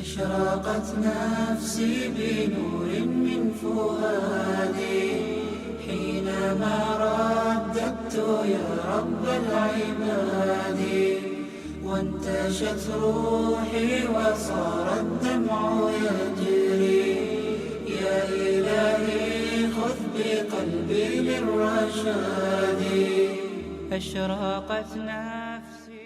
أشرقت نفسي بنور من فؤادي حينما رددت يا رب العباد وانتشت روحي وصار الدمع يجري يا إلهي خذ بقلبي للرشاد أشرقت نفسي.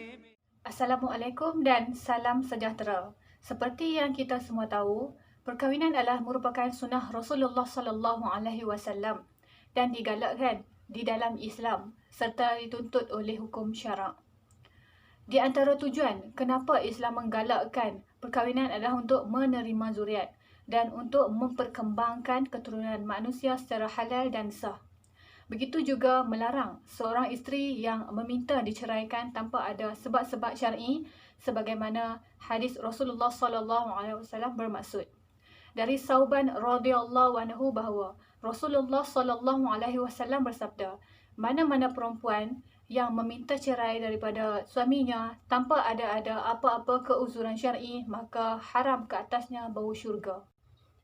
Assalamualaikum dan salam sejahtera. Seperti yang kita semua tahu, perkahwinan adalah merupakan sunnah Rasulullah sallallahu alaihi wasallam dan digalakkan di dalam Islam serta dituntut oleh hukum syarak. Di antara tujuan kenapa Islam menggalakkan perkahwinan adalah untuk menerima zuriat dan untuk memperkembangkan keturunan manusia secara halal dan sah. Begitu juga melarang seorang isteri yang meminta diceraikan tanpa ada sebab-sebab syar'i sebagaimana hadis Rasulullah sallallahu alaihi wasallam bermaksud. Dari Sauban radhiyallahu anhu bahawa Rasulullah sallallahu alaihi wasallam bersabda, mana-mana perempuan yang meminta cerai daripada suaminya tanpa ada apa-apa keuzuran syar'i, maka haram ke atasnya bau syurga.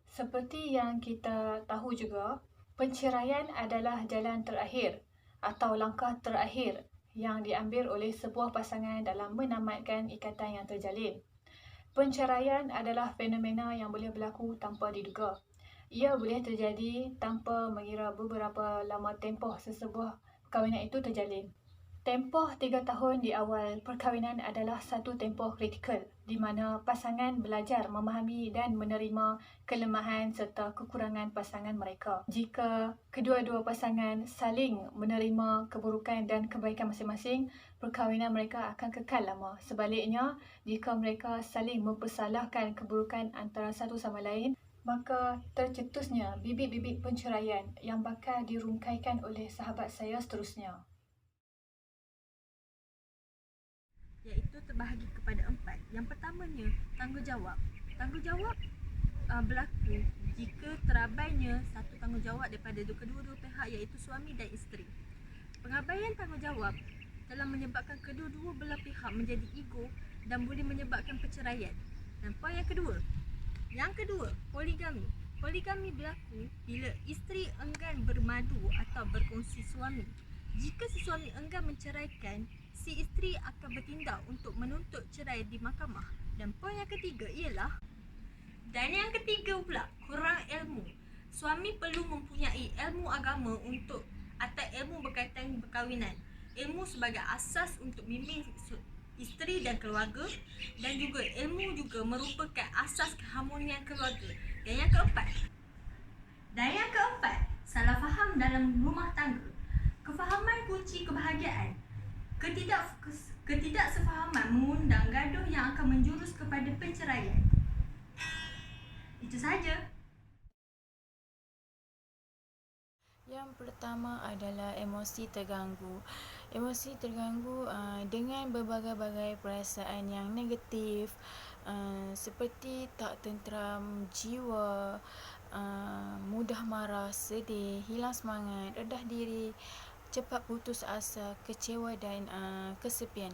Seperti yang kita tahu juga, penceraian adalah jalan terakhir atau langkah terakhir yang diambil oleh sebuah pasangan dalam menamatkan ikatan yang terjalin. Penceraian adalah fenomena yang boleh berlaku tanpa diduga. Ia boleh terjadi tanpa mengira beberapa lama tempoh sesebuah perkahwinan itu terjalin. Tempoh 3 tahun di awal perkahwinan adalah satu tempoh kritikal di mana pasangan belajar memahami dan menerima kelemahan serta kekurangan pasangan mereka. Jika kedua-dua pasangan saling menerima keburukan dan kebaikan masing-masing, perkahwinan mereka akan kekal lama. Sebaliknya, jika mereka saling mempersalahkan keburukan antara satu sama lain, maka tercetusnya bibit-bibit penceraian yang bakal dirungkaikan oleh sahabat saya seterusnya. Iaitu terbahagi kepada 4. Yang pertamanya, tanggungjawab. Tanggungjawab berlaku jika terabainya satu tanggungjawab daripada kedua-dua pihak iaitu suami dan isteri. Pengabaian tanggungjawab telah menyebabkan kedua-dua belah pihak menjadi ego dan boleh menyebabkan perceraian. Dan poin yang kedua, poligami. Poligami berlaku bila isteri enggan bermadu atau berkongsi suami. Jika si suami enggan menceraikan, si isteri akan bertindak untuk menuntut cerai di mahkamah. Dan poin yang ketiga pula, kurang ilmu. Suami perlu mempunyai ilmu agama atau ilmu berkaitan perkahwinan. Ilmu sebagai asas untuk bimbing isteri dan keluarga, dan juga ilmu juga merupakan asas keharmonian keluarga. Dan yang keempat, salah faham dalam rumah tangga. Kefahaman kunci kebahagiaan. Ketidaksefahaman mengundang gaduh yang akan menjurus kepada perceraian. Itu saja. Yang pertama adalah emosi terganggu. Emosi terganggu dengan berbagai-bagai perasaan yang negatif, seperti tak tenteram jiwa, mudah marah, sedih, hilang semangat, rendah diri, cepat putus asa, kecewa dan kesepian.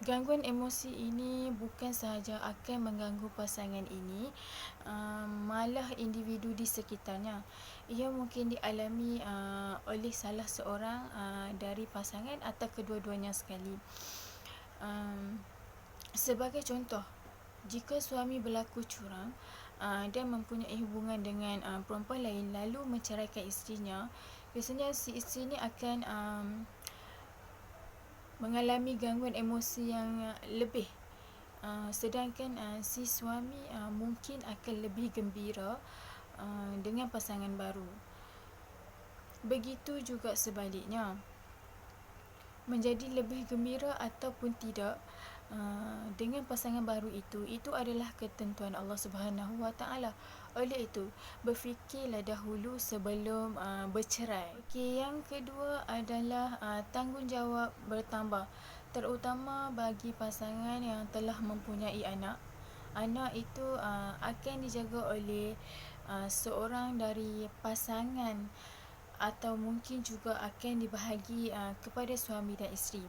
Gangguan emosi ini bukan sahaja akan mengganggu pasangan ini, malah individu di sekitarnya. Ia mungkin dialami oleh salah seorang dari pasangan atau kedua-duanya sekali. Sebagai contoh, jika suami berlaku curang dan mempunyai hubungan dengan perempuan lain lalu menceraikan isterinya, biasanya si isteri ini akan mengalami gangguan emosi yang lebih, sedangkan si suami mungkin akan lebih gembira dengan pasangan baru. Begitu juga sebaliknya, menjadi lebih gembira ataupun tidak dengan pasangan baru itu adalah ketentuan Allah Subhanahu Wa Taala. Oleh itu, berfikirlah dahulu sebelum bercerai. Okey, yang kedua adalah tanggungjawab bertambah, terutama bagi pasangan yang telah mempunyai anak. Anak itu akan dijaga oleh seorang dari pasangan atau mungkin juga akan dibahagi kepada suami dan isteri.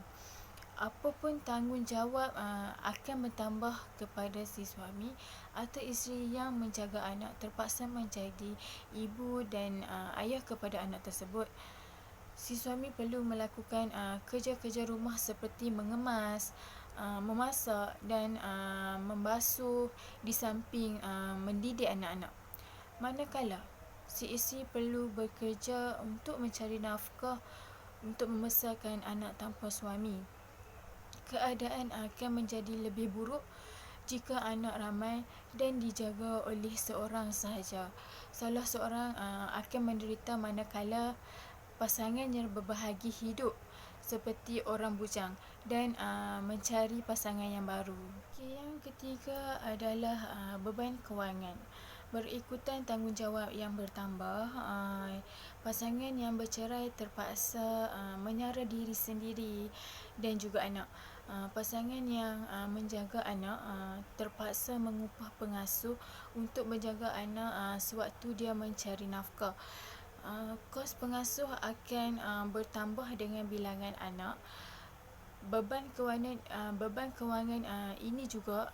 apapun tanggungjawab akan bertambah kepada si suami atau isteri yang menjaga anak, terpaksa menjadi ibu dan ayah kepada anak tersebut. Si suami perlu melakukan kerja-kerja rumah seperti mengemas, memasak dan membasuh, di samping mendidik anak-anak. Manakala si isteri perlu bekerja untuk mencari nafkah untuk membesarkan anak tanpa suami. Keadaan akan menjadi lebih buruk jika anak ramai dan dijaga oleh seorang sahaja. Salah seorang akan menderita manakala pasangannya berbahagi hidup seperti orang bujang dan mencari pasangan yang baru. Yang ketiga adalah beban kewangan. Berikutan tanggungjawab yang bertambah, pasangan yang bercerai terpaksa menyara diri sendiri dan juga anak. Pasangan yang menjaga anak terpaksa mengupah pengasuh untuk menjaga anak sewaktu dia mencari nafkah. Kos pengasuh akan bertambah dengan bilangan anak. Beban kewangan ini juga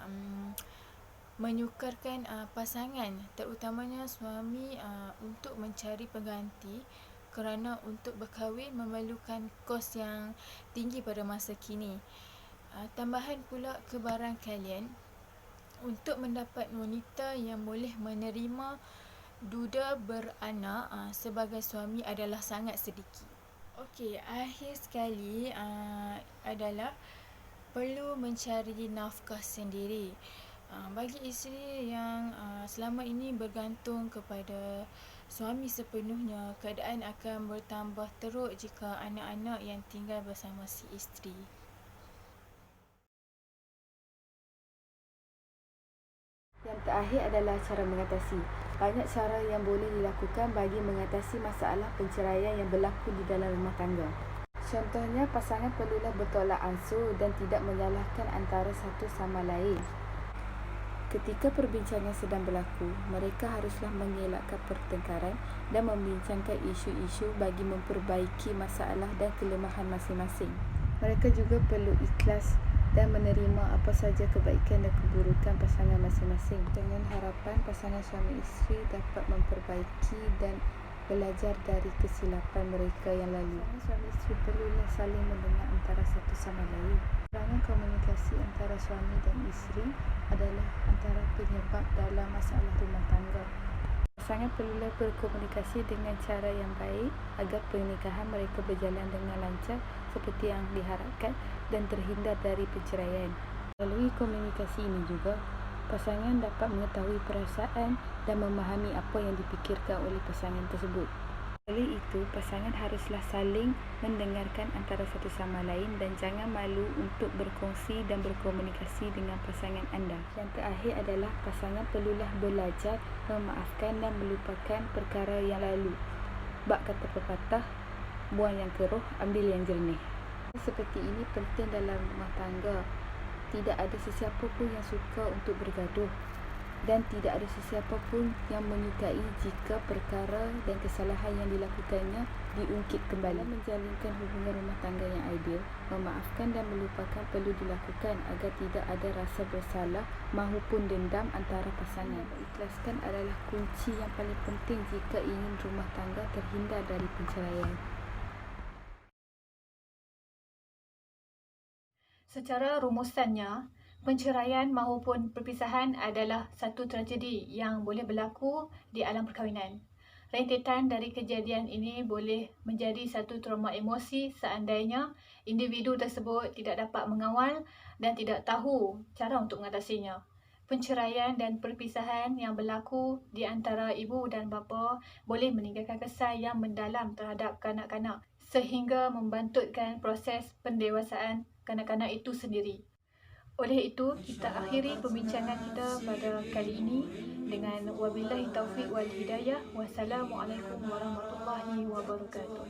menyukarkan pasangan, terutamanya suami, untuk mencari pengganti kerana untuk berkahwin memerlukan kos yang tinggi pada masa kini. Tambahan pula kebaran kalian untuk mendapat wanita yang boleh menerima duda beranak sebagai suami adalah sangat sedikit. Okey, akhir sekali adalah perlu mencari nafkah sendiri. Bagi isteri yang selama ini bergantung kepada suami sepenuhnya, keadaan akan bertambah teruk jika anak-anak yang tinggal bersama si isteri. Yang terakhir adalah cara mengatasi. Banyak cara yang boleh dilakukan bagi mengatasi masalah perceraian yang berlaku di dalam rumah tangga. Contohnya, pasangan perlulah bertolak ansur dan tidak menyalahkan antara satu sama lain. Ketika perbincangan sedang berlaku, mereka haruslah mengelakkan pertengkaran dan membincangkan isu-isu bagi memperbaiki masalah dan kelemahan masing-masing. Mereka juga perlu ikhlas dan menerima apa saja kebaikan dan keburukan pasangan masing-masing, dengan harapan pasangan suami isteri dapat memperbaiki dan belajar dari kesilapan mereka yang lalu. Pasangan suami isteri perlulah saling mendengar antara satu sama lain. Kekurangan komunikasi antara suami dan isteri adalah antara penyebab dalam masalah rumah tangga. Pasangan perlulah berkomunikasi dengan cara yang baik agar pernikahan mereka berjalan dengan lancar seperti yang diharapkan dan terhindar dari perceraian. Melalui komunikasi ini juga, pasangan dapat mengetahui perasaan dan memahami apa yang dipikirkan oleh pasangan tersebut. Oleh itu, pasangan haruslah saling mendengarkan antara satu sama lain dan jangan malu untuk berkongsi dan berkomunikasi dengan pasangan anda. Yang terakhir adalah pasangan perlulah belajar memaafkan dan melupakan perkara yang lalu. Bab kata pepatah, buang yang keruh, ambil yang jernih. Seperti ini penting dalam rumah tangga. Tidak ada sesiapa pun yang suka untuk bergaduh dan tidak ada sesiapa pun yang menyukai jika perkara dan kesalahan yang dilakukannya diungkit kembali. Dalam menjalinkan hubungan rumah tangga yang ideal, memaafkan dan melupakan perlu dilakukan agar tidak ada rasa bersalah maupun dendam antara pasangan. Mengikhlaskan adalah kunci yang paling penting jika ingin rumah tangga terhindar dari perceraian. Secara rumusannya, penceraian maupun perpisahan adalah satu tragedi yang boleh berlaku di alam perkahwinan. Rentetan dari kejadian ini boleh menjadi satu trauma emosi seandainya individu tersebut tidak dapat mengawal dan tidak tahu cara untuk mengatasinya. Penceraian dan perpisahan yang berlaku di antara ibu dan bapa boleh meninggalkan kesan yang mendalam terhadap kanak-kanak sehingga membantutkan proses pendewasaan kanak-kanak itu sendiri. Oleh itu, kita akhiri perbincangan kita pada kali ini dengan wabillahi taufiq wal hidayah. Wassalamualaikum warahmatullahi wabarakatuh.